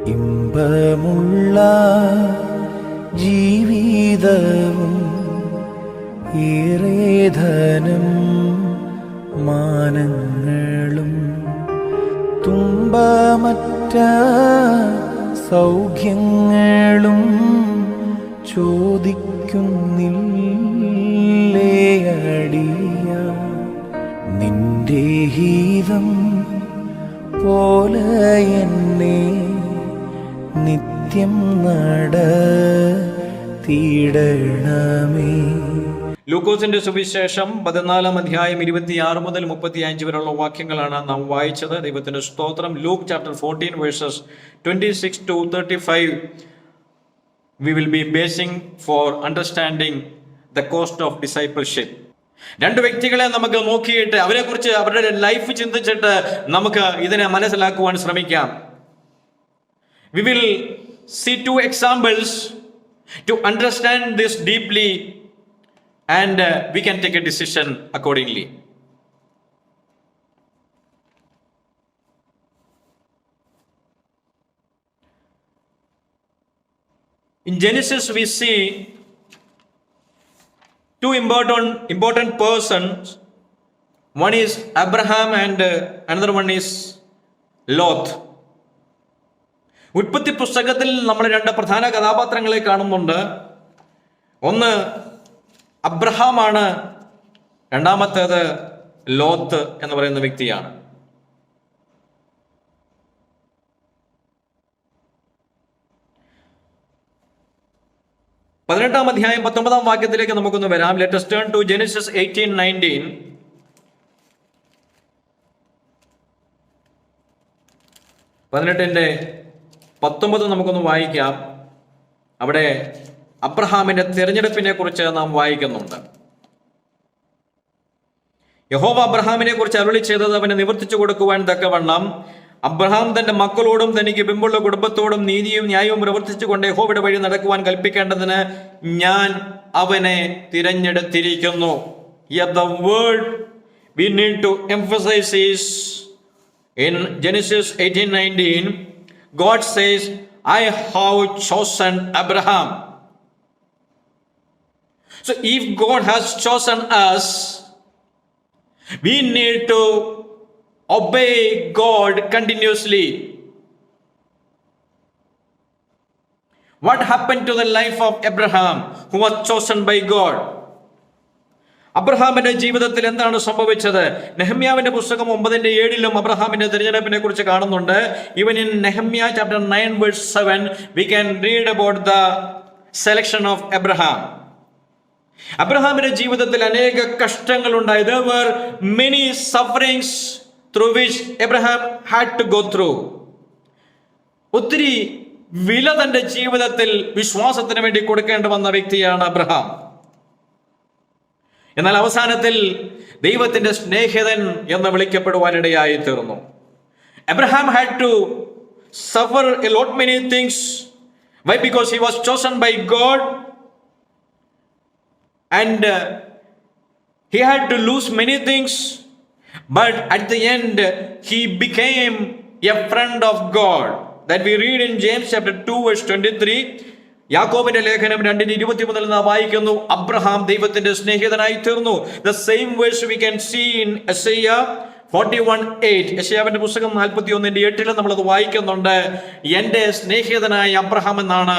ഇമ്പമുള്ള ജീവിതവും ഏറേധനം മാനങ്ങളും തുമ്പമറ്റ സൗഖ്യങ്ങളും ചോദിക്കുന്നില്ലേ അടിയ നിന്റെ ഹിതം പോലെ എന്നെ നിത്യം നടത്തിയിടണമേ. ലൂക്കോസിന്റെ സുവിശേഷം 14 അധ്യായം 26 മുതൽ 35 വരെയുള്ള വാക്യങ്ങളാണ് നാം വായിച്ചത്. ദൈവത്തിന്റെ സ്തോത്രം. Luke chapter 14 verses 26 to 35 we will be basing for understanding the cost of discipleship. രണ്ട് വ്യക്തികളെ നമുക്ക് നോക്കിയിട്ട് അവരെക്കുറിച്ച് അവരുടെ ലൈഫ് ചിന്തിച്ചിട്ട് നമുക്ക് ഇതിനെ മനസ്സിലാക്കുവാൻ ശ്രമിക്കാം. We will see 2 examples to understand this deeply and we can take a decision accordingly. In Genesis we see 2 important persons. One is Abraham and another one is Lot. ഉൽപ്പത്തി പുസ്തകത്തിൽ നമ്മൾ 2 പ്രധാന കഥാപാത്രങ്ങളെ കാണുന്നുണ്ട്. ഒന്ന് അബ്രഹാമാണ്, രണ്ടാമത്തേത് ലോത്ത് എന്ന് പറയുന്ന വ്യക്തിയാണ്. പതിനെട്ടാം അധ്യായം 19 വാക്യത്തിലേക്ക് നമുക്കൊന്ന് വരാം. Let us turn to Genesis 18:19. 18:19 നമുക്കൊന്ന് വായിക്കാം. അവിടെ അബ്രഹാമിന്റെ തിരഞ്ഞെടുപ്പിനെ കുറിച്ച് നാം വായിക്കുന്നുണ്ട്. യഹോവ അബ്രഹാമിനെ കുറിച്ച് അരുളി ചെയ്തത് അവനെ നിവർത്തിച്ചു കൊടുക്കുവാൻ തക്കവണ്ണം അബ്രഹാം തന്റെ മക്കളോടും തനിക്ക് പിമ്പുള്ള കുടുംബത്തോടും നീതിയും ന്യായവും പ്രവർത്തിച്ചുകൊണ്ട് യഹോവയുടെ വഴി നടക്കുവാൻ കൽപ്പിക്കേണ്ടതിന് ഞാൻ അവനെ തിരഞ്ഞെടുത്തിരിക്കുന്നു. The word we need to emphasize is in Genesis 18:19, God says, I have chosen Abraham. So if God has chosen us, we need to obey God continuously. What happened to the life of Abraham who was chosen by God? അബ്രഹാമിന്റെ ജീവിതത്തിൽ എന്താണ് സംഭവിച്ചത്? നെഹമ്യാവിന്റെ പുസ്തകം 9:7 അബ്രഹാമിന്റെ തിരഞ്ഞെടുപ്പിനെ കുറിച്ച് കാണുന്നുണ്ട്. Even in Nehemiah chapter 9 verse 7 we can read about the selection of Abraham. അബ്രഹാമിന്റെ ജീവിതത്തിൽ അനേക കഷ്ടങ്ങൾ ഉണ്ടായി. There were many sufferings through which Abraham had to go through. ഒത്തിരി വില തന്റെ ജീവിതത്തിൽ വിശ്വാസത്തിന് വേണ്ടി കൊടുക്കേണ്ടി വന്ന വ്യക്തിയാണ് അബ്രഹാം. എന്നാൽ അവസാനത്തിൽ ദൈവത്തിന്റെ സ്നേഹിതൻ എന്ന് വിളിക്കപ്പെടുവാനിടയായി തീർന്നു. Abraham had to suffer a lot many things. Why? Because he was chosen by God and he had to lose many things. But at the end, he became a friend of God. That we read in James chapter 2 verse 23. യാക്കോബിന്റെ ലേഖനം 2:23 നാം വായിക്കുന്നു, Abraham ദൈവത്തിന്റെ സ്നേഹിതനായി തീർന്നു. The same verse we can see in Isaiah 41:8. യെശയ്യാവിന്റെ പുസ്തകം 41:8 നമ്മളത് വായിക്കുന്നുണ്ട്. എന്റെ സ്നേഹിതനായ അബ്രഹാം എന്നാണ്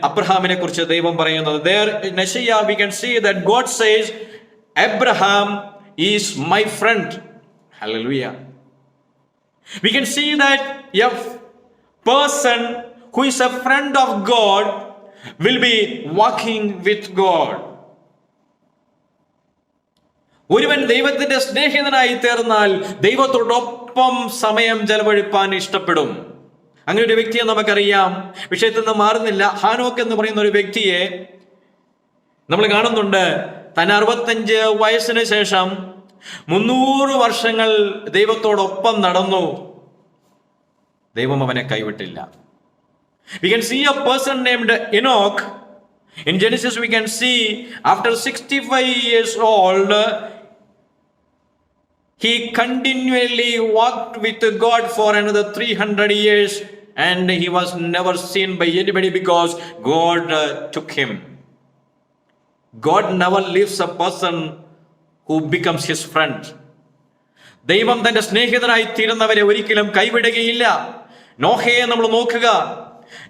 അബ്രഹാമിനെ കുറിച്ച് ദൈവം പറയുന്നത്. There in Isaiah we can see that God says, Abraham is my friend. Hallelujah. We can see that a person who is a friend of God will be walking with God. ഒരുവൻ ദൈവത്തിന്റെ സ്നേഹിതനായി തീർന്നാൽ ദൈവത്തോടൊപ്പം സമയം ചെലവഴിപ്പാൻ ഇഷ്ടപ്പെടും. അങ്ങനെ ഒരു വ്യക്തിയെ നമുക്കറിയാം. വിഷയത്തിൽ നിന്ന് മാറുന്നില്ല. ഹാനോക്ക് എന്ന് പറയുന്ന ഒരു വ്യക്തിയെ നമ്മൾ കാണുന്നുണ്ട്. തന്നെ 65 വയസ്സിന് ശേഷം 300 വർഷങ്ങൾ ദൈവത്തോടൊപ്പം നടന്നു. ദൈവം അവനെ കൈവിട്ടില്ല. We can see a person named Enoch. In Genesis we can see after 65 years old, he continually walked with God for another 300 years and he was never seen by anybody because God took him. God never leaves a person who becomes his friend. ദൈവം തന്റെ സ്നേഹിതനായി തീരുന്നവരെ ഒരിക്കലും കൈവിടുകയില്ല. നോഹയെ നമ്മൾ നോക്കുക.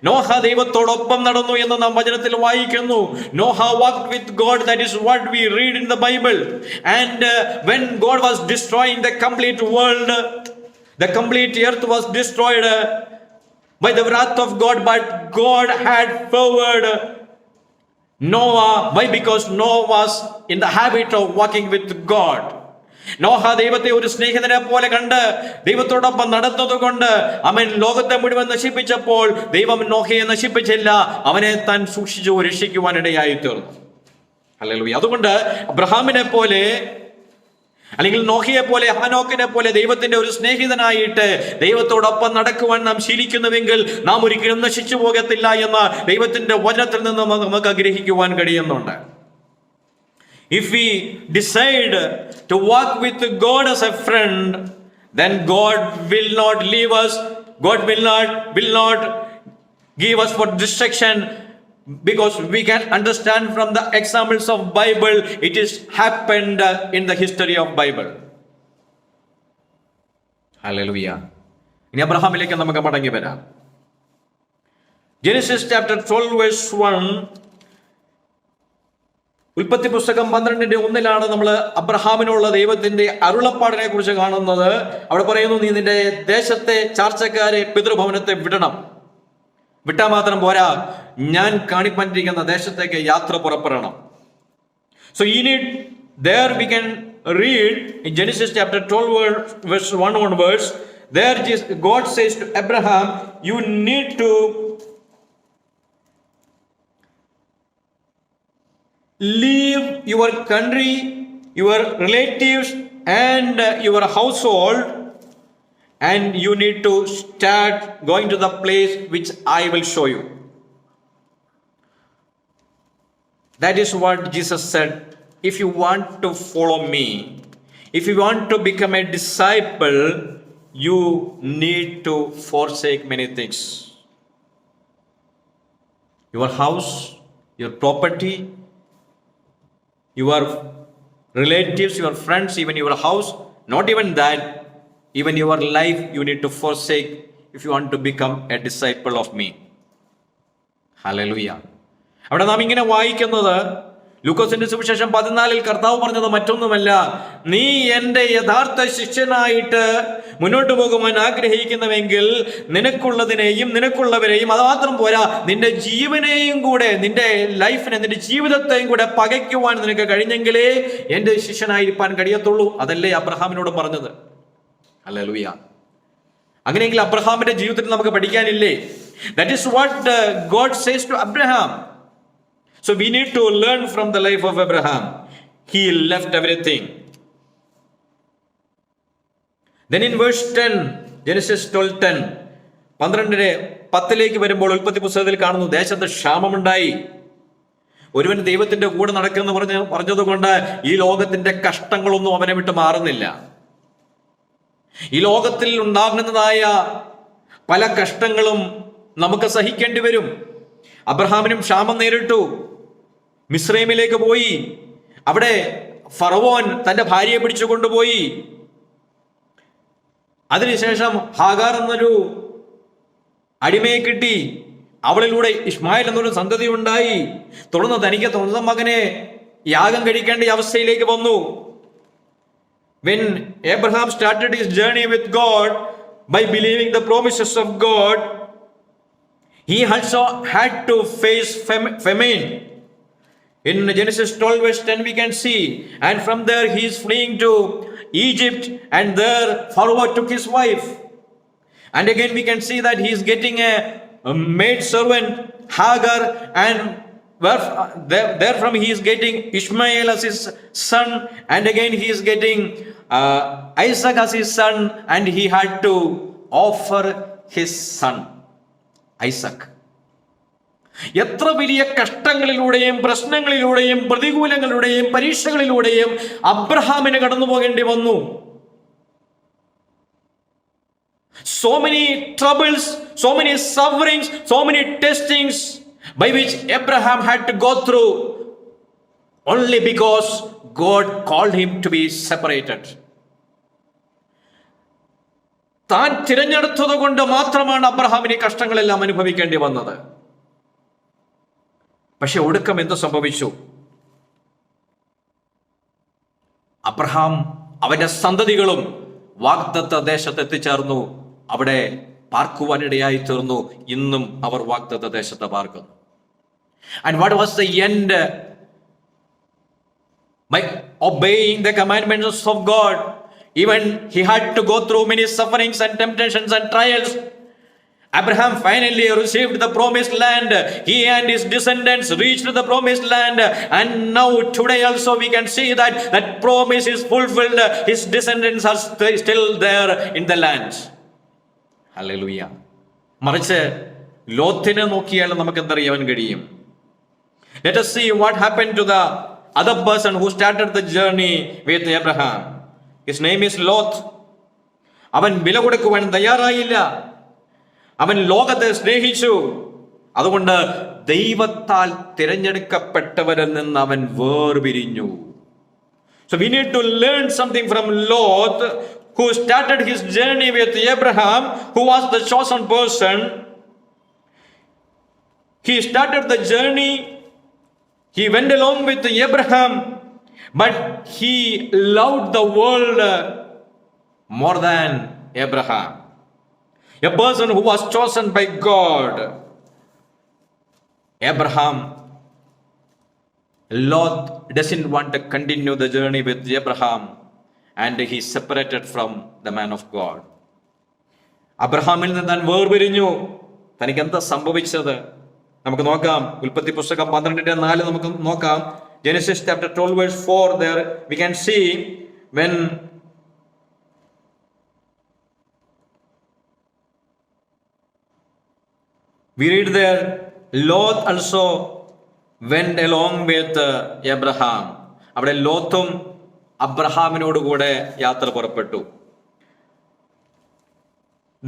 നോഹ ദൈവത്തോടൊപ്പം നടന്നു എന്ന് നാം വചനത്തിൽ വായിക്കുന്നു. Noah walked with God. That is what we read in the Bible. And when God was destroying the complete world, the complete earth was destroyed by the wrath of God, but God had favored Noah. Why? Because Noah was in the habit of walking with God. Noah ദൈവത്തെ ഒരു സ്നേഹിതനെ പോലെ കണ്ട് ദൈവത്തോടൊപ്പം നടന്നത് കൊണ്ട് അവൻ ലോകത്തെ മുഴുവൻ നശിപ്പിച്ചപ്പോൾ ദൈവം നോഹയെ നശിപ്പിച്ചില്ല, അവനെ താൻ സൂക്ഷിച്ചു രക്ഷിക്കുവാനിടയായി തീർന്നു. ഹല്ലേലൂയ. അതുകൊണ്ട് അബ്രഹാമിനെ പോലെ അല്ലെങ്കിൽ നോഹയെ പോലെ ഹാനോക്കിനെ പോലെ ദൈവത്തിന്റെ ഒരു സ്നേഹിതനായിട്ട് ദൈവത്തോടൊപ്പം നടക്കുവാൻ നാം ശീലിക്കുന്നുവെങ്കിൽ നാം ഒരിക്കലും നശിച്ചു പോകത്തില്ല എന്ന് ദൈവത്തിന്റെ വചനത്തിൽ നിന്ന് നമുക്ക് ഗ്രഹിക്കുവാൻ കഴിയുന്നുണ്ട്. If we decide to walk with God as a friend, then God will not leave us. God will not give us for destruction, because we can understand from the examples of Bible. It is happened in the history of Bible. Hallelujah. ഇനി അബ്രഹാമിലേക്ക് നമുക്ക് മടങ്ങി വരാം. Genesis chapter 12 verse 1. ഉൽപ്പത്തി പുസ്തകം 12:1 നമ്മൾ അബ്രഹാമിനുള്ള ദൈവത്തിന്റെ അരുളപ്പാടിനെ കുറിച്ച് കാണുന്നത്. അവിടെ പറയുന്നു, നീ നിന്റെ ദേശത്തെ ചാർച്ചക്കാരെ പിതൃഭവനത്തെ വിടണം. വിട്ടാ മാത്രം പോരാ, ഞാൻ കാണിപ്പറ്റിരിക്കുന്ന ദേശത്തേക്ക് യാത്ര പുറപ്പെടണം. So you need, there we can read in Genesis chapter 12 verse 1 onwards, there God says to Abraham, you need to leave your country, your relatives and your household, and you need to start going to the place which I will show you. That is what Jesus said. If you want to follow me, if you want to become a disciple, you need to forsake many things. Your house, your property, your relatives, your friends, even your house, not even that, even your life you need to forsake if you want to become a disciple of me. Hallelujah. അവിടെ നാം ഇങ്ങനെ വായിക്കുന്നത്, ലൂക്കോസിന്റെ സുവിശേഷം 14 കർത്താവ് പറഞ്ഞത് മറ്റൊന്നുമല്ല, നീ എൻ്റെ യഥാർത്ഥ ശിഷ്യനായിട്ട് മുന്നോട്ട് പോകുവാൻ ആഗ്രഹിക്കുന്നുവെങ്കിൽ നിനക്കുള്ളതിനെയും നിനക്കുള്ളവരെയും, അത് മാത്രം പോരാ, നിന്റെ ജീവനെയും കൂടെ, നിന്റെ ലൈഫിനെ, നിന്റെ ജീവിതത്തെയും കൂടെ പകയ്ക്കുവാൻ നിനക്ക് കഴിഞ്ഞെങ്കിലേ എൻ്റെ ശിഷ്യനായിരിക്കാൻ കഴിയത്തുള്ളൂ. അതല്ലേ അബ്രഹാമിനോട് പറഞ്ഞത്. ഹല്ലേലൂയ. അങ്ങനെയെങ്കിൽ അബ്രഹാമിന്റെ ജീവിതത്തിൽ നമുക്ക് പഠിക്കാനില്ലേ? That is what God says to Abraham. So we need to learn from the life of Abraham. He left everything. Then in verse 10, Genesis 12:10, 12:10 വരുമ്പോൾ ഉൽപ്പത്തി പുസ്തകത്തിൽ കാണുന്നു, ദേശത്ത് ക്ഷാമമുണ്ടായി. ഒരുവൻ ദൈവത്തിന്റെ കൂടെ നടക്കുമെന്ന് പറഞ്ഞതുകൊണ്ട് ഈ ലോകത്തിന്റെ കഷ്ടങ്ങളൊന്നും അവനെ വിട്ട് മാറുന്നില്ല. ഈ ലോകത്തിൽ ഉണ്ടാകുന്നതായ പല കഷ്ടങ്ങളും നമുക്ക് സഹിക്കേണ്ടി വരും. അബ്രഹാമിനും ക്ഷാമം നേരിട്ടു. മിസ്രൈമിലേക്ക് പോയി. അവിടെ ഫറവോൻ തന്റെ ഭാര്യയെ പിടിച്ചു കൊണ്ടുപോയി. അതിനുശേഷം ഹാഗാർ എന്നൊരു അടിമയെ കിട്ടി. അവളിലൂടെ ഇസ്മായിൽ എന്നൊരു സന്തതി ഉണ്ടായി. തുടർന്ന് തനിക്ക് സ്വന്തം മകനെ യാഗം കഴിക്കേണ്ട അവസ്ഥയിലേക്ക് വന്നു. When Abraham started his journey with God by believing the promises of God, he also had to face famine. In Genesis 12 verse 10 we can see, and from there he is fleeing to Egypt, and there Pharaoh took his wife. And again we can see that he is getting a maid servant Hagar, and therefrom he is getting Ishmael as his son, and again he is getting Isaac as his son, and he had to offer his son Isaac. എത്ര വലിയ കഷ്ടങ്ങളിലൂടെയും പ്രശ്നങ്ങളിലൂടെയും പ്രതികൂലങ്ങളിലൂടെയും പരീക്ഷകളിലൂടെയും അബ്രഹാമിന് കടന്നു പോകേണ്ടി വന്നു. So many troubles, so many sufferings, so many testings by which Abraham had to go through, only because God called him to be separated. താൻ തിരഞ്ഞെടുത്തത് കൊണ്ട് മാത്രമാണ് അബ്രഹാമിന് ഈ കഷ്ടങ്ങളെല്ലാം അനുഭവിക്കേണ്ടി വന്നത്. പക്ഷെ ഒടുക്കം എന്ത് സംഭവിച്ചു? അബ്രഹാം അവന്റെ സന്തതികളും വാഗ്ദത്ത ദേശത്ത് എത്തിച്ചേർന്നു. അവിടെ പാർക്കുവാനിടയായി തീർന്നു. ഇന്നും അവർ വാഗ്ദത്ത ദേശത്ത് പാർക്കുന്നു. And what was the end? By obeying the commandments of God, even he had to go through many sufferings and temptations and trials, Abraham finally received the promised land. He and his descendants reached the promised land, and now today also we can see that that promise is fulfilled. His descendants are still there in the land. Hallelujah. മറിച്ച് ലോത്തിനെ നോക്കിയാൽ നമുക്ക് എന്തറിയാൻ കഴിയും? Let us see what happened to the other person who started the journey with Abraham. His name is Lot. അവൻ വില കൊടുക്കുവാൻ തയ്യാറായില്ല. അവൻ ലോകത്തെ സ്നേഹിച്ചു. അതുകൊണ്ട് ദൈവത്താൽ തിരഞ്ഞെടുക്കപ്പെട്ടവരിൽ നിന്ന് അവൻ വേർപിരിഞ്ഞു. So we need to learn something from Lot, who started his journey with Abraham, who was the chosen person. He started the journey. He went along with Abraham, but he loved the world more than Abraham. A person who was chosen by God. Abraham, Lot doesn't want to continue the journey with Abraham, and he separated from the man of God. അബ്രഹാമിൽ നിന്ന് താൻ വേർപിരിഞ്ഞു. തനിക്ക് എന്താ സംഭവിച്ചത്? നമുക്ക് നോക്കാം. ഉൽപ്പത്തി പുസ്തകം 12:4 നമുക്ക് നോക്കാം. Genesis chapter 12 verse 4, there we can see when we read there, Lot also went along with Abraham. അവിടെ ലോത്തും അബ്രഹാമിനോട് കൂടെ യാത്ര പുറപ്പെട്ടു.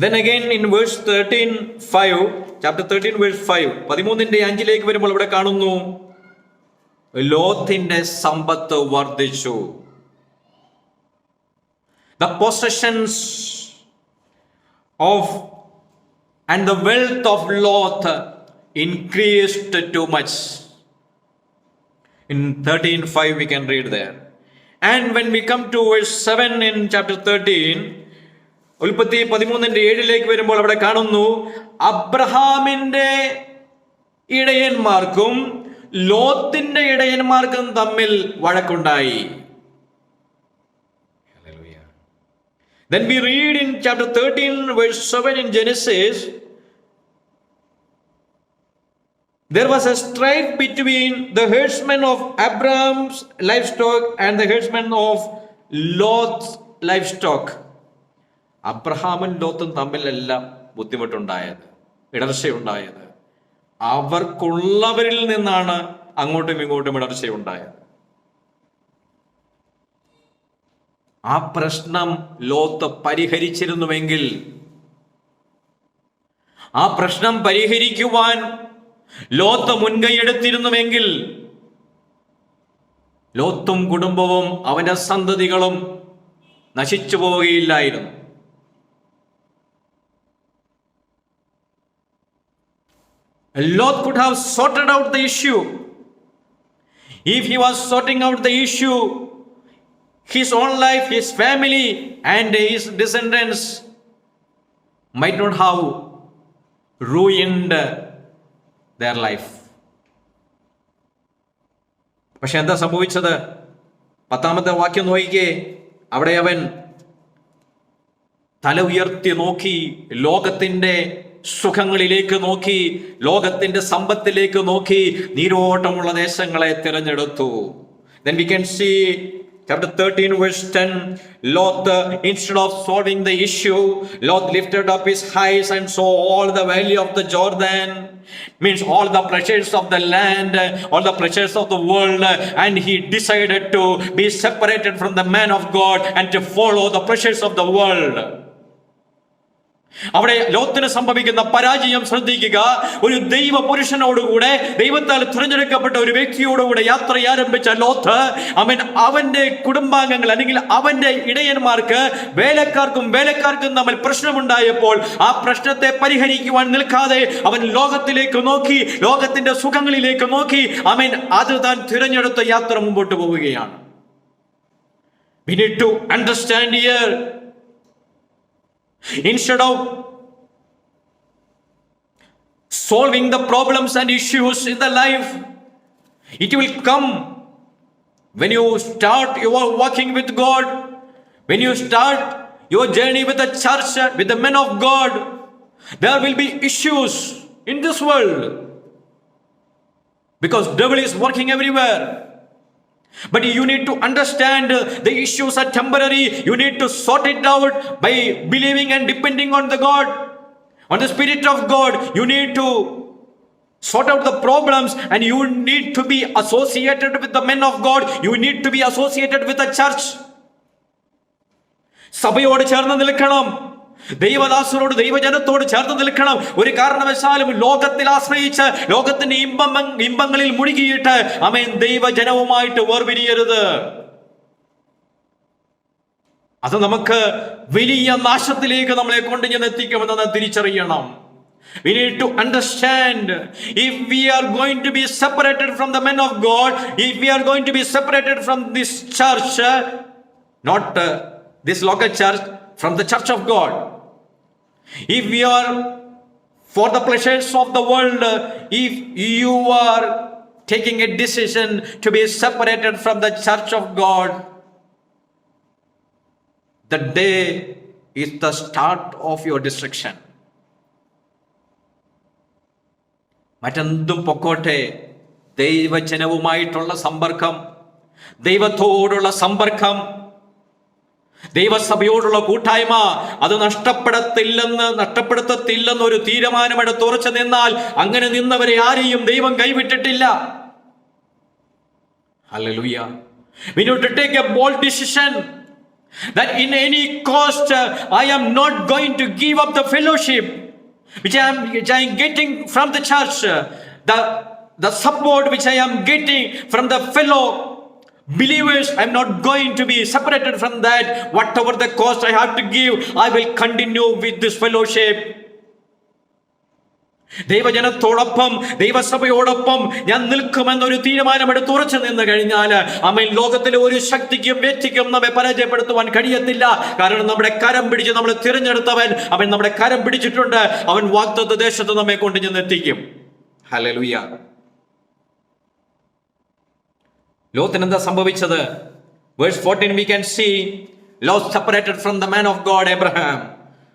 Then again in verse 13:5, chapter 13 verse 5, 13:5 വരുമ്പോൾ ഇവിടെ കാണുന്നു, ലോത്തിന്റെ സമ്പത്ത് വർദ്ധിച്ചു. The possessions of and the wealth of Lot increased too much. In 13:5 we can read there. And when we come to verse 7 in chapter 13, ഉൽപ്പത്തി 13:7 വരുമ്പോൾ അവിടെ കാണുന്നു, അബ്രഹാമിന്റെ ഇടയന്മാർക്കും ലോത്തിന്റെ ഇടയന്മാർക്കും തമ്മിൽ വഴക്കുണ്ടായി. Then we read in chapter 13 verse 7 in Genesis, there was a strife between the herdsmen of Abraham's livestock and the herdsmen of Lot's livestock. അബ്രഹാമും ലോത്തും തമ്മിലല്ല ബുദ്ധിമുട്ടുണ്ടായത്, ഇടർച്ചയുണ്ടായത്. അവർക്കുള്ളവരിൽ നിന്നാണ് അങ്ങോട്ടും ഇങ്ങോട്ടും ഇടർച്ചയുണ്ടായത്. ആ പ്രശ്നം ലോത്ത് പരിഹരിച്ചിരുന്നുവെങ്കിൽ, ആ പ്രശ്നം പരിഹരിക്കുവാൻ ലോത്ത് മുൻകൈയെടുത്തിരുന്നുവെങ്കിൽ, ലോത്തും കുടുംബവും അവന്റെ സന്തതികളും നശിച്ചു പോവുകയില്ലായിരുന്നു. Lot could have sorted out the issue. If he was sorting out the issue, his own life, his family, and his descendants might not have ruined their life. പക്ഷെ എന്താ സംഭവിച്ചത്? 10ാമത്തെ വാക്യം നോക്കിക്കേ. അവിടെ അവൻ തല ഉയർത്തി നോക്കി, ലോകത്തിന്റെ സുഖങ്ങളിലേക്ക് നോക്കി, ലോകത്തിന്റെ സമ്പത്തിലേക്ക് നോക്കി, നീരോട്ടമുള്ള ദേശങ്ങളെ തിരഞ്ഞെടുത്തു. Then we can see chapter 13 verse 10, Lot, instead of solving the issue, Lot lifted up his eyes and saw all the valley of the Jordan, means all the pleasures of the land, all the pleasures of the world, and he decided to be separated from the man of God and to follow the pleasures of the world. അവിടെ ലോത്തിന് സംഭവിക്കുന്ന പരാജയം ശ്രദ്ധിക്കുക. ഒരു ദൈവ പുരുഷനോടുകൂടെ, ദൈവത്താൽ തിരഞ്ഞെടുക്കപ്പെട്ട ഒരു വ്യക്തിയോടുകൂടെ യാത്ര ആരംഭിച്ച ലോത്ത്, അവന്റെ കുടുംബാംഗങ്ങൾ അല്ലെങ്കിൽ അവന്റെ ഇടയന്മാർക്ക്, വേലക്കാർക്കും തമ്മിൽ പ്രശ്നമുണ്ടായപ്പോൾ ആ പ്രശ്നത്തെ പരിഹരിക്കുവാൻ നിൽക്കാതെ അവൻ ലോകത്തിലേക്ക് നോക്കി, ലോകത്തിന്റെ സുഖങ്ങളിലേക്ക് നോക്കി, അത് താൻ തിരഞ്ഞെടുത്ത യാത്ര മുമ്പോട്ട് പോവുകയാണ്. We need to understand here, instead of solving the problems and issues in the life, it will come when you start your walking with God, when you start your journey with the church, with the men of God. There will be issues in this world because devil is working everywhere. But you need to understand the issues are temporary. You need to sort it out by believing and depending on the God, on the Spirit of God. You need to sort out the problems, and you need to be associated with the men of God. You need to be associated with the church. സഭയോട് ചേർന്ന് നിൽക്കണം, ദൈവദാസരോട്, ദൈവജനത്തോട് ചേർന്ന് നിൽക്കണം. ഒരു കാരണവശാലും ലോകത്തിൽ ആശ്രയിച്ച് ലോകത്തിന്റെ ഇമ്പങ്ങളിൽ മുഴുകിയിട്ട് ദൈവജനവുമായിട്ട് വേർപിരിയരുത്. അത് നമുക്ക് വലിയ നാശത്തിലേക്ക് നമ്മളെ കൊണ്ട് എത്തിക്കുമെന്ന് തിരിച്ചറിയണം. We need to understand, if we are going to be separated from the men of God, if we are going to be separated from this church, not this local church, from the church of God, if we are for the pleasures of the world, if you are taking a decision to be separated from the church of God, the day is the start of your destruction. മറ്റെന്തും പൊക്കോട്ടെ, ദൈവജനവുമായിട്ടുള്ള സമ്പർക്കം, ദൈവത്തോടുള്ള സമ്പർക്കം, ദൈവസഭയോടുള്ള കൂട്ടായ്മ, അത് നഷ്ടപ്പെടുത്തത്തില്ലെന്ന് ഒരു തീരുമാനമെടുത്ത് ഉറച്ചു നിന്നാൽ, അങ്ങനെ നിന്നവരെ ആരെയും ദൈവം കൈവിട്ടിട്ടില്ല. Hallelujah. We need to take a bold decision that in any cost I am not going to give up the fellowship which I am getting from the church, the support which I am getting from the fellow believers. I am not going to be separated from that. Whatever the cost I have to give, I will continue with this fellowship. ദൈവജനത്തോടൊപ്പം, ദൈവസഭയോടൊപ്പം ഞാൻ നിൽക്കുമെന്നൊരു തീരുമാനമെടുത്ത് ഉറച്ചു നിന്ന് കഴിഞ്ഞാൽ ലോകത്തിലെ ഒരു ശക്തിക്കും വ്യക്തിക്കും നമ്മെ പരാജയപ്പെടുത്തുവാൻ കഴിയത്തില്ല. കാരണം നമ്മുടെ കരം പിടിച്ച് നമ്മളെ തിരഞ്ഞെടുത്തവൻ, നമ്മുടെ കരം പിടിച്ചിട്ടുണ്ട്. അവൻ വാഗ്ദത്ത ദേശത്ത് നമ്മെ കൊണ്ട് എത്തിക്കും. ഹല്ലേലൂയ. ലോത്തിന് എന്താ സംഭവിച്ചത്? Verse 14 we can see Lot separated from the man of God Abraham.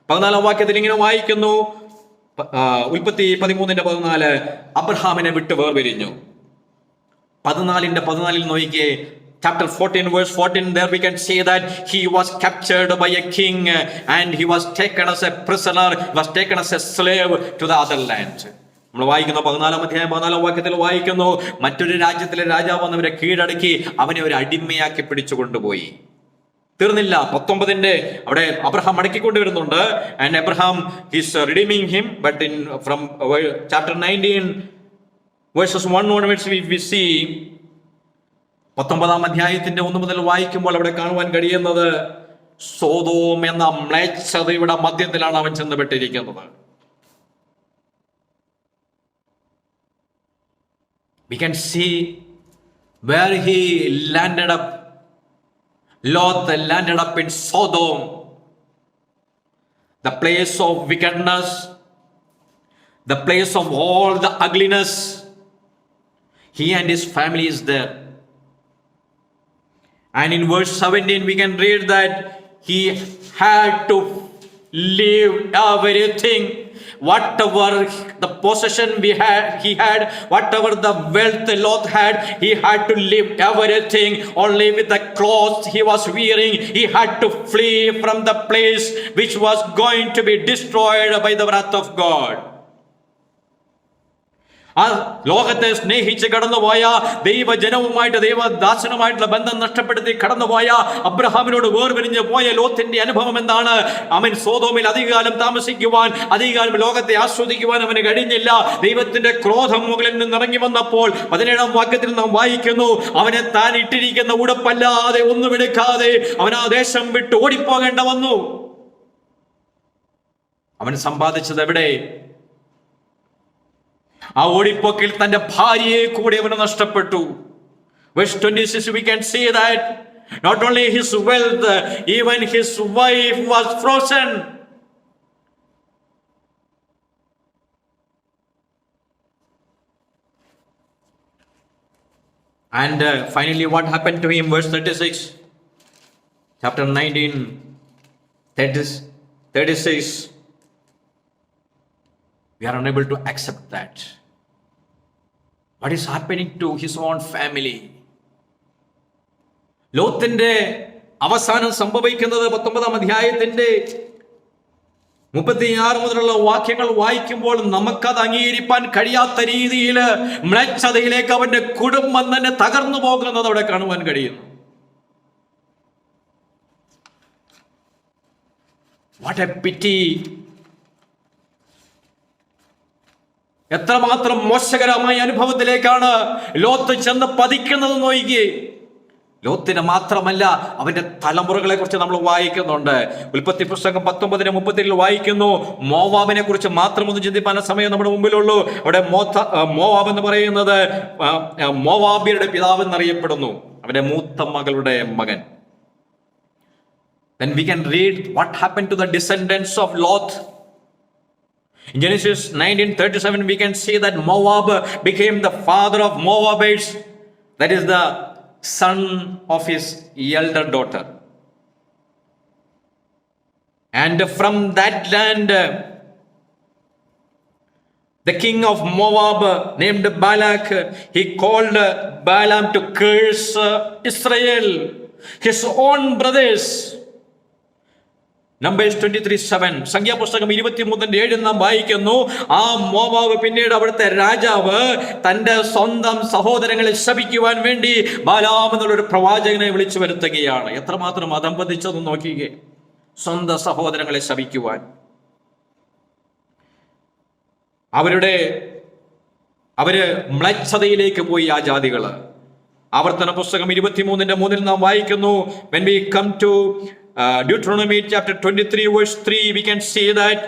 14 വാക്യത്തിൽ ഇങ്ങനെ വായിക്കുന്നു, ഉൽപ്പത്തി 13:14, അബ്രഹാമിനെ വിട്ട് വേർപിരിഞ്ഞു. 14:14 നോക്കിയേ, chapter 14 verse 14, there we can see that he was captured by a king and he was taken as a prisoner, was taken as a slave to the other land. നമ്മൾ വായിക്കുന്നു 14 വാക്യത്തിൽ വായിക്കുന്നു, മറ്റൊരു രാജ്യത്തിലെ രാജാവ് വന്നവരെ കീഴടക്കി അവനെ ഒരു അടിമയാക്കി പിടിച്ചു കൊണ്ടുപോയി. തീർന്നില്ല. 19 അവിടെ Abraham മടക്കിക്കൊണ്ടുവരുന്നുണ്ട്. and Abraham is redeeming him, but in from chapter 19 verses 1 onwards we see, 19 അധ്യായത്തിന്റെ 1 മുതൽ വായിക്കുമ്പോൾ അവിടെ കാണുവാൻ കഴിയുന്നത്, സോദോം എന്ന മ്ലേച്ഛതയുടെ മധ്യത്തിലാണ് അവൻ ചെന്നുപെട്ടിരിക്കുന്നത്. We can see where he landed up. Lot landed up in Sodom, the place of wickedness, the place of all the ugliness. He and his family is there. And in verse 17 we can read that he had to leave everything, whatever the possession he had, whatever the wealth Lot had, he had to leave everything. Only with the clothes he was wearing, he had to flee from the place which was going to be destroyed by the wrath of God. ആ ലോകത്തെ സ്നേഹിച്ച് കടന്നുപോയ ദൈവജനവുമായിട്ട് ദൈവദാസനുമായിട്ടുള്ള ബന്ധം നഷ്ടപ്പെടുത്തി കടന്നുപോയ അബ്രഹാമിനോട് വേർപിരിഞ്ഞ് പോയ ലോത്തിന്റെ അനുഭവം എന്താണ്? അവൻ സോദോമിൽ അധികകാലം താമസിക്കുവാൻ, അധികകാലം ലോകത്തെ ആസ്വദിക്കുവാൻ അവന് കഴിഞ്ഞില്ല. ദൈവത്തിന്റെ ക്രോധം മുകളിൽ നിന്ന് ഇറങ്ങി വന്നപ്പോൾ 17-ാം വാക്യത്തിൽ നാം വായിക്കുന്നു, അവനെ താൻ ഇട്ടിരിക്കുന്ന ഉടുപ്പല്ലാതെ ഒന്നും എടുക്കാതെ അവൻ ആ ദേശം വിട്ട് ഓടിപ്പോകേണ്ട വന്നു. അവൻ സമ്പാദിച്ചത് എവിടെ? ആ ഓടിപ്പോക്കിൽ തന്റെ ഭാര്യയെ കൂടി അവന് നഷ്ടപ്പെട്ടു. Verse 26 we can see that not only his wealth, even his wife was frozen. And finally what happened to him? Verse 36, chapter 19, 36. We are unable to accept that. What is happening to his own family? ലോത്തിന്റെ അവസാനം സംഭവിക്കുന്നത് 19-ാം അധ്യായത്തിന്റെ 36 മുതലുള്ള വാക്യങ്ങൾ വായിക്കുമ്പോൾ നമുക്കത് അംഗീകരിക്കാൻ കഴിയാത്ത രീതിയിൽ മ്ലേച്ഛതയിലേക്ക് അവന്റെ കുടുംബം തന്നെ തകർന്നു പോകുന്നത് അവിടെ കാണുവാൻ കഴിയുന്നു. What a pity! എത്രമാത്രം മോശകരമായ അനുഭവത്തിലേക്കാണ് ലോത്ത് ചെന്ന് പതിക്കുന്നത് നോക്കിയേ. ലോത്തിന് മാത്രമല്ല, അവന്റെ തലമുറകളെ കുറിച്ച് നമ്മൾ വായിക്കുന്നുണ്ട്. ഉൽപ്പത്തി പുസ്തകം 19:30 വായിക്കുന്നു. മോവാബിനെ കുറിച്ച് മാത്രമൊന്നും ചിന്തിപ്പാൻ സമയം നമ്മുടെ മുമ്പിലുള്ളൂ. അവിടെ മോവാബ് എന്ന് പറയുന്നത് മോവാബിയരുടെ പിതാവ് എന്നറിയപ്പെടുന്നു, അവന്റെ മൂത്ത മകളുടെ മകൻ. Then we can read what happened to the descendants of Lot. In Genesis 19:37 we can see that Moab became the father of Moabites, that is the son of his elder daughter. And from that land the king of Moab named Balak, he called Balaam to curse Israel, his own brothers. Numbers 23:7, സംഖ്യാപുസ്തകം 23:7 നാം വായിക്കുന്നു, ആ Moab പിന്നീട് അവിടുത്തെ രാജാവ് തന്റെ സ്വന്തം സഹോദരങ്ങളെ ശപിക്കുവാൻ വേണ്ടി ബാലാം എന്നുള്ളൊരു പ്രവാചകനെ വിളിച്ചു വരുത്തുകയാണ്. എത്രമാത്രം അധംപതിച്ചത് നോക്കിയേ, സ്വന്തം സഹോദരങ്ങളെ ശപിക്കുവാൻ. അവര് മ്ലേച്ഛതയിലേക്ക് പോയി ആ ജാതികള്. ആവർത്തന പുസ്തകം 23:3 നാം വായിക്കുന്നു. When we come to Deuteronomy chapter 23 verse 3, we can see that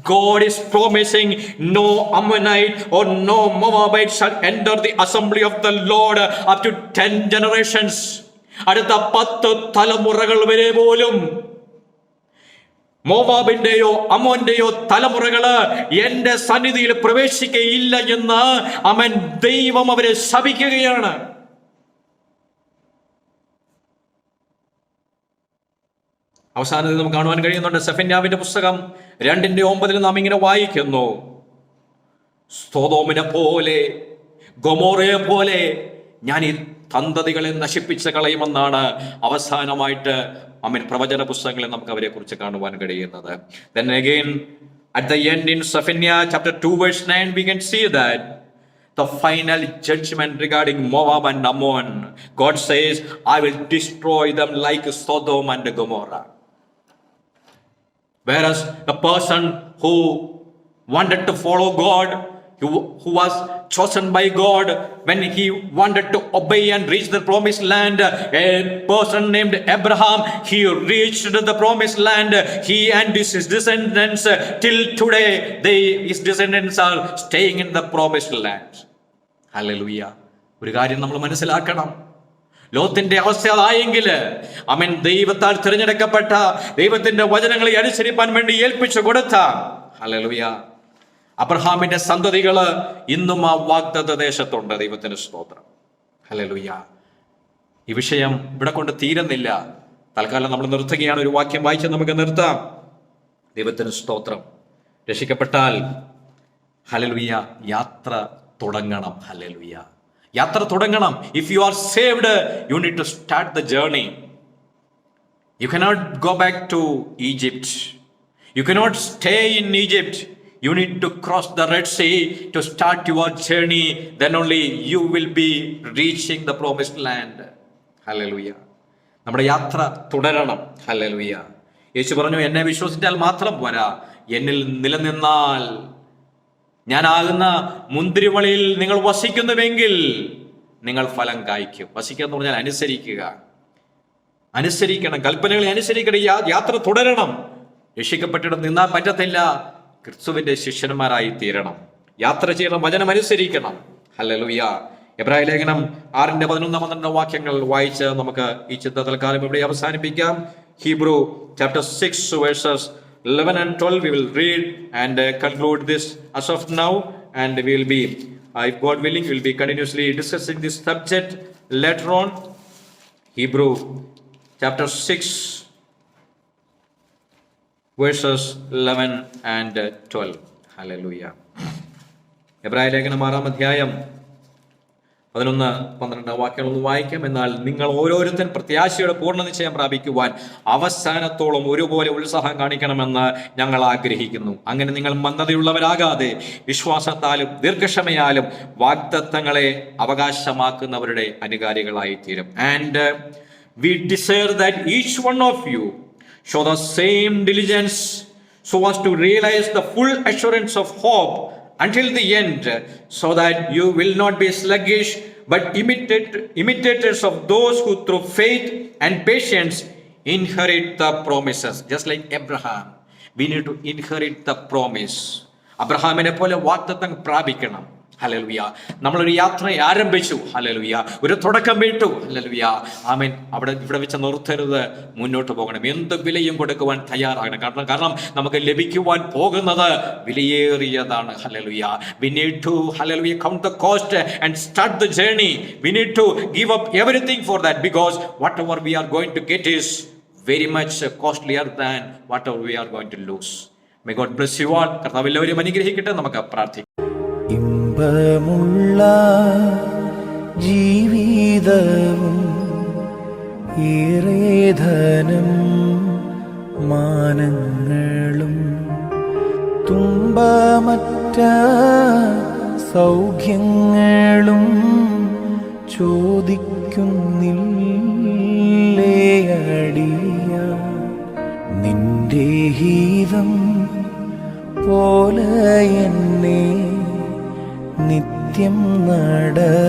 God is promising no Ammonite or no Moabite shall enter the assembly of the Lord up to 10 generations. അടുത്ത 10 തലമുറകൾ വരെ പോലും മോവാബിന്റെയോ അമ്മോന്റെയോ തലമുറകള് എന്റെ സന്നിധിയിൽ പ്രവേശിക്കുകയില്ല എന്ന് അവൻ ദൈവം അവരെ ശപിക്കുകയാണ്. അവസാനത്തിൽ നമുക്ക് കാണുവാൻ കഴിയുന്നുണ്ട്. സെഫന്യാവിന്റെ പുസ്തകം 2:9 നാം ഇങ്ങനെ വായിക്കുന്നു, സൊദോമിനെ പോലെ ഗൊമോറയെ പോലെ ഞാൻ ഈ സന്തതികളെ നശിപ്പിച്ച് കളയുമെന്നാണ് അവസാനമായിട്ട് പ്രവചന പുസ്തകങ്ങളിൽ നമുക്ക് അവരെ കുറിച്ച് കാണുവാൻ കഴിയുന്നത്. Then again at the end in Zephaniah chapter 2 verse 9 we can see that the final judgment regarding Moab and Ammon, God says, I will destroy them like Sodom and Gomorrah. Whereas a person who wanted to follow God, who was chosen by God, when he wanted to obey and reach the promised land, a person named Abraham, he reached the promised land. He and his descendants, till today, his descendants are staying in the promised land. Hallelujah. ഒരു കാര്യം നമ്മൾ മനസ്സിലാക്കണം, ലോത്തിന്റെ അവസ്ഥ അതായെങ്കിൽ അവൻ ദൈവത്താൽ തിരഞ്ഞെടുക്കപ്പെട്ട ദൈവത്തിന്റെ വചനങ്ങളെ അനുസരിപ്പാൻ വേണ്ടി ഏൽപ്പിച്ചു കൊടുത്ത ഹല്ലേലൂയ അബ്രഹാമിന്റെ സന്തതികള് ഇന്നും ആ വാഗ്ദത്ത ദേശത്തുണ്ട്. ദൈവത്തിന് സ്തോത്രം. ഹല്ലേലൂയ. ഈ വിഷയം ഇവിടെ കൊണ്ട് തീരുന്നില്ല. തൽക്കാലം നമ്മൾ നിർത്തുകയാണ്. ഒരു വാക്യം വായിച്ച് നമുക്ക് നിർത്താം. ദൈവത്തിന് സ്തോത്രം. രക്ഷിക്കപ്പെട്ടാൽ ഹല്ലേലൂയ യാത്ര തുടങ്ങണം. ഹല്ലേലൂയ യാത്ര തുടങ്ങണം. If you are saved, you need to start the journey. You cannot go back to Egypt. You cannot stay in Egypt. You need to cross the Red Sea to start your journey. Then only you will be reaching the promised land. Hallelujah. നമ്മുടെ യാത്ര തുടരണം. Hallelujah. യേശു പറഞ്ഞു, എന്നെ വിശ്വസിച്ചാൽ മാത്രം പോരാ, എന്നിൽ നിലനിന്നാൽ, ഞാനാകുന്ന മുന്തിരിവള്ളിയിൽ നിങ്ങൾ വസിക്കുന്നുവെങ്കിൽ നിങ്ങൾ ഫലം കായ്ക്കും. വസിക്കുക എന്ന് പറഞ്ഞാൽ അനുസരിക്കുക, അനുസരിക്കണം, കൽപ്പനകളെ അനുസരിക്കണം. യാത്ര തുടരണം. രക്ഷിക്കപ്പെട്ടിടം നിന്നാൽ പറ്റത്തില്ല. ക്രിസ്തുവിന്റെ ശിഷ്യന്മാരായി തീരണം. യാത്ര ചെയ്യണം, വചനം അനുസരിക്കണം. ഹല്ലേലൂയ. എബ്രായ ലേഖനം 6:11-12 വാക്യങ്ങൾ വായിച്ച് നമുക്ക് ഈ ചിന്ത തൽക്കാലം ഇവിടെ അവസാനിപ്പിക്കാം. Hebrew chapter 6 verses 11 and 12 we will read and conclude this as of now, and we will be, if God willing, we will be continuously discussing this subject later on. Hebrew chapter 6 verses 11 and 12. Hallelujah. എബ്രായ ലേഖനം 6:11-12 വാക്യങ്ങളൊന്ന് വായിക്കാം. എന്നാൽ നിങ്ങൾ ഓരോരുത്തൻ പ്രത്യാശയുടെ പൂർണ്ണ നിശ്ചയം പ്രാപിക്കുവാൻ അവസാനത്തോളം ഒരുപോലെ ഉത്സാഹം കാണിക്കണമെന്ന് ഞങ്ങൾ ആഗ്രഹിക്കുന്നു. അങ്ങനെ നിങ്ങൾ മന്ദതയുള്ളവരാകാതെ വിശ്വാസത്താലും ദീർഘക്ഷമയാലും വാഗ്ദത്തങ്ങളെ അവകാശമാക്കുന്നവരുടെ അനുകാരികളായി തീരും. And we desire that each one of you show the same diligence so as to realize the full assurance of hope until the end, so that you will not be sluggish but imitators of those who through faith and patience inherit the promises. Just like Abraham, we need to inherit the promise. അബ്രഹാമിനെ പോലെ വാഗ്ദത്തം പ്രാപിക്കണം. Hallelujah. നമ്മളൊരു യാത്ര ആരംഭിച്ചു. Hallelujah. ഒരു തുടക്കം വിട്ടു. ഹല്ലേലൂയ. ആമേൻ. ഇവിടെ വെച്ച് നിർത്തരുത്, മുന്നോട്ട് പോകണം. എന്ത് വിലയും കൊടുക്കുവാൻ തയ്യാറാകണം. കാരണം നമുക്ക് ലഭിക്കുവാൻ പോകുന്നത് വിലയേറിയതാണ്. Hallelujah. We need to, hallelujah, count the cost and start the journey. We need to give up everything for that, because whatever we are going to get is very much costlier than whatever we are going to lose. May God bless you all. കർത്താവ് എല്ലാവരെയും അനുഗ്രഹിക്കട്ടെ. നമുക്ക് പ്രാർത്ഥിക്കാം. ഇമ്പമുള്ള ജീവിതവും ഏറേധനം മാനങ്ങളും തുമ്പമറ്റ സൗഖ്യങ്ങളും ചോദിക്കുന്നില്ലേ അടിയ, നിന്റെ ഹിതം പോലെ എന്നെ നിത്യം നടത്തിയിടണമേ.